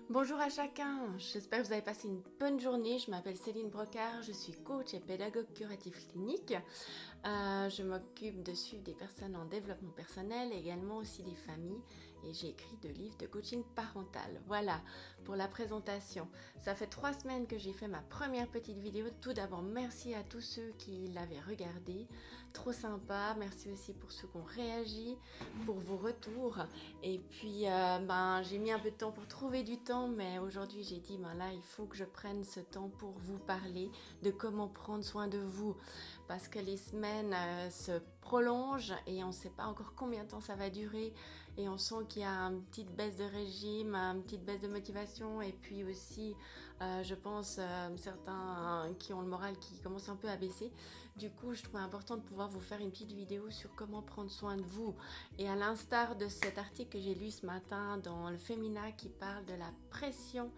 Bonjour à chacun, j'espère que vous avez passé une bonne journée. Je m'appelle Céline Brocard, je suis coach et pédagogue curatif clinique. Je m'occupe de suivre des personnes en développement personnel, également aussi des familles, et j'ai écrit 2 livres de coaching parental. Voilà pour la présentation. Ça fait 3 semaines que j'ai fait ma première petite vidéo. Tout d'abord, merci à tous ceux qui l'avaient regardée, trop sympa. Merci aussi pour ceux qui ont réagi, pour vos retours. Et puis, j'ai mis un peu de temps pour trouver du temps, mais aujourd'hui j'ai dit, là, il faut que je prenne ce temps pour vous parler de comment prendre soin de vous, parce que les semaines se prolongent et on ne sait pas encore combien de temps ça va durer, et on sent qu'il y a une petite baisse de régime, une petite baisse de motivation, et puis aussi, je pense, certains qui ont le moral qui commence un peu à baisser. Du coup, je trouve important de pouvoir vous faire une petite vidéo sur comment prendre soin de vous. Et à l'instar de cet article que j'ai lu ce matin dans le Femina qui parle de la pression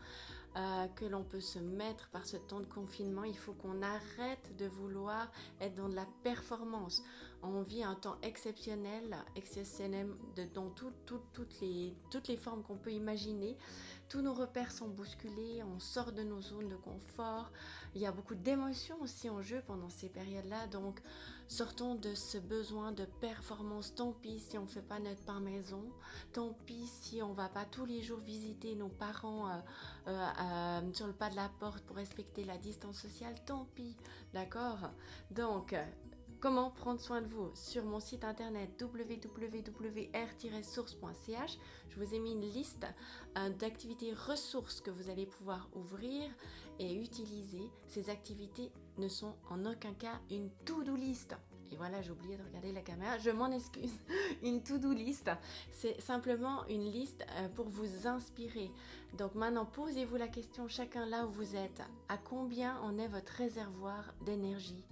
que l'on peut se mettre par ce temps de confinement, il faut qu'on arrête de vouloir être dans de la performance. On vit un temps exceptionnel dans toutes les formes qu'on peut imaginer. Tous nos repères sont bousculés, on sort de nos zones de confort. Il y a beaucoup d'émotions aussi en jeu pendant ces périodes-là, donc sortons de ce besoin de performance. Tant pis si on ne fait pas notre pain maison, tant pis si on ne va pas tous les jours visiter nos parents sur le pas de la porte pour respecter la distance sociale, tant pis, d'accord? Donc, comment prendre soin de vous? Sur mon site internet www.r-source.ch, je vous ai mis une liste d'activités ressources que vous allez pouvoir ouvrir et utiliser. Ces activités ne sont en aucun cas une to-do list. Et voilà, j'ai oublié de regarder la caméra, je m'en excuse. Une to-do list, c'est simplement une liste pour vous inspirer. Donc maintenant, posez-vous la question, chacun là où vous êtes, à combien en est votre réservoir d'énergie?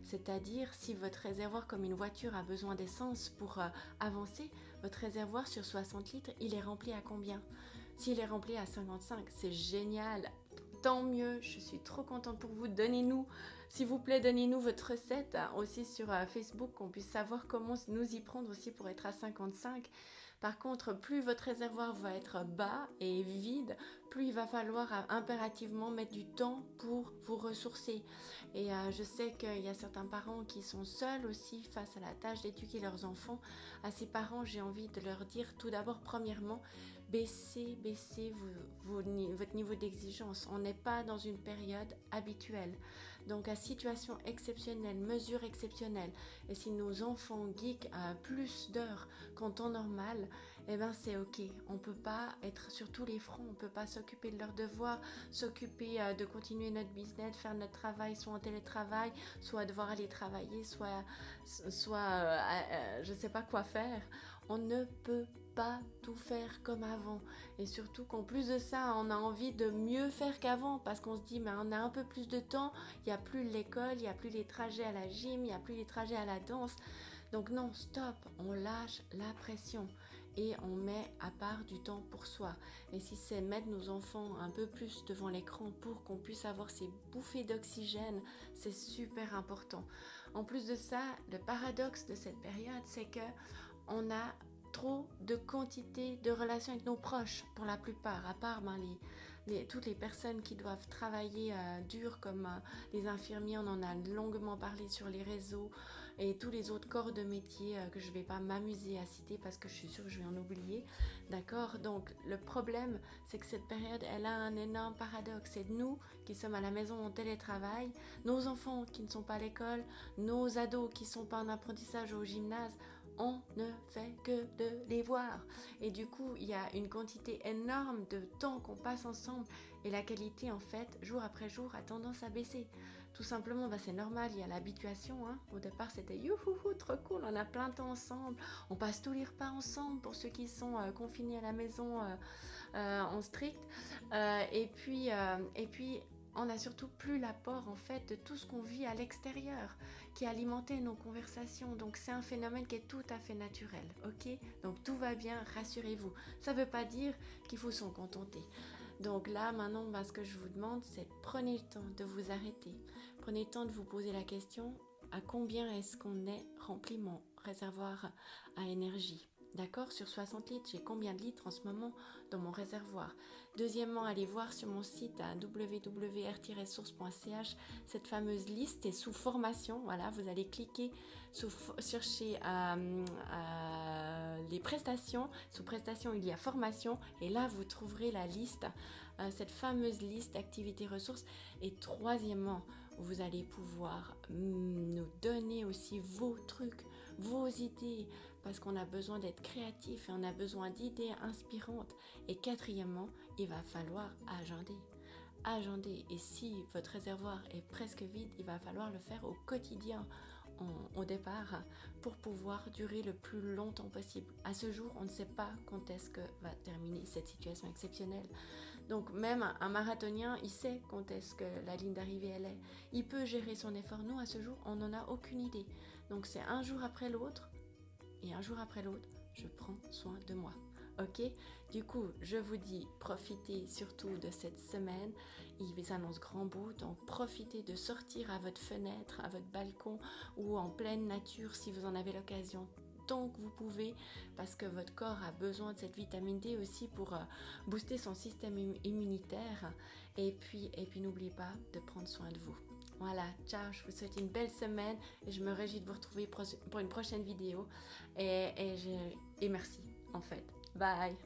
C'est-à-dire, si votre réservoir comme une voiture a besoin d'essence pour avancer, votre réservoir sur 60 litres, il est rempli à combien? S'il est rempli à 55, c'est génial. Tant mieux, je suis trop contente pour vous. Donnez-nous, s'il vous plaît, donnez-nous votre recette aussi sur Facebook, qu'on puisse savoir comment nous y prendre aussi pour être à 55. Par contre, plus votre réservoir va être bas et vide, plus il va falloir impérativement mettre du temps pour vous ressourcer. Et je sais qu'il y a certains parents qui sont seuls aussi face à la tâche d'éduquer leurs enfants. À ces parents, j'ai envie de leur dire tout d'abord, premièrement, baissez votre niveau d'exigence. On n'est pas dans une période habituelle. Donc à situation exceptionnelle, mesure exceptionnelle, et si nos enfants geekent à plus d'heures qu'en temps normal, eh ben c'est ok. On peut pas être sur tous les fronts, on peut pas s'occuper de leurs devoirs, s'occuper de continuer notre business, faire notre travail, soit en télétravail, soit devoir aller travailler, soit je sais pas quoi faire. On ne peut pas tout faire comme avant, et surtout qu'en plus de ça on a envie de mieux faire qu'avant parce qu'on se dit mais on a un peu plus de temps, il n'y a plus l'école, il n'y a plus les trajets à la gym, il n'y a plus les trajets à la danse. Donc non, stop, on lâche la pression et on met à part du temps pour soi. Et si c'est mettre nos enfants un peu plus devant l'écran pour qu'on puisse avoir ces bouffées d'oxygène, c'est super important. En plus de ça, le paradoxe de cette période, c'est que on a trop de quantité de relations avec nos proches pour la plupart, à part toutes les personnes qui doivent travailler dur comme les infirmiers, on en a longuement parlé sur les réseaux, et tous les autres corps de métier que je ne vais pas m'amuser à citer parce que je suis sûre que je vais en oublier, d'accord? Donc le problème, c'est que cette période, elle a un énorme paradoxe. C'est nous qui sommes à la maison en télétravail, nos enfants qui ne sont pas à l'école, nos ados qui ne sont pas en apprentissage ou au gymnase, on ne fait que de les voir. Et du coup, il y a une quantité énorme de temps qu'on passe ensemble, et la qualité, en fait, jour après jour, a tendance à baisser. Tout simplement, c'est normal, il y a l'habituation. Au départ, c'était youhouhou, trop cool, on a plein de temps ensemble, on passe tous les repas ensemble pour ceux qui sont confinés à la maison en strict. Et puis, on n'a surtout plus l'apport en fait de tout ce qu'on vit à l'extérieur qui alimentait nos conversations. Donc c'est un phénomène qui est tout à fait naturel, ok? Donc tout va bien, rassurez-vous. Ça ne veut pas dire qu'il faut s'en contenter. Donc là maintenant, ce que je vous demande, c'est prenez le temps de vous arrêter. Prenez le temps de vous poser la question, à combien est-ce qu'on est rempli mon réservoir à énergie? D'accord? Sur 60 litres, j'ai combien de litres en ce moment dans mon réservoir? Deuxièmement, allez voir sur mon site à www.r-source.ch, cette fameuse liste est sous formation. Voilà, vous allez cliquer, chercher les prestations. Sous prestations, il y a formation et là, vous trouverez la liste, cette fameuse liste d'activités ressources. Et troisièmement, vous allez pouvoir nous donner aussi vos trucs, vos idées, parce qu'on a besoin d'être créatif et on a besoin d'idées inspirantes. Et quatrièmement, il va falloir agender. Et si votre réservoir est presque vide, il va falloir le faire au quotidien, au départ, pour pouvoir durer le plus longtemps possible. À ce jour, on ne sait pas quand est-ce que va terminer cette situation exceptionnelle. Donc même un marathonien, il sait quand est-ce que la ligne d'arrivée elle est. Il peut gérer son effort. Nous, à ce jour, on n'en a aucune idée. Donc c'est un jour après l'autre, et un jour après l'autre, je prends soin de moi. Ok? Du coup, je vous dis, profitez surtout de cette semaine. Il s'annonce grand beau, donc profitez de sortir à votre fenêtre, à votre balcon ou en pleine nature si vous en avez l'occasion. Tant que vous pouvez, parce que votre corps a besoin de cette vitamine D aussi pour booster son système immunitaire. Et puis n'oubliez pas de prendre soin de vous. Voilà, ciao, je vous souhaite une belle semaine et je me réjouis de vous retrouver pour une prochaine vidéo. Et merci, en fait. Bye!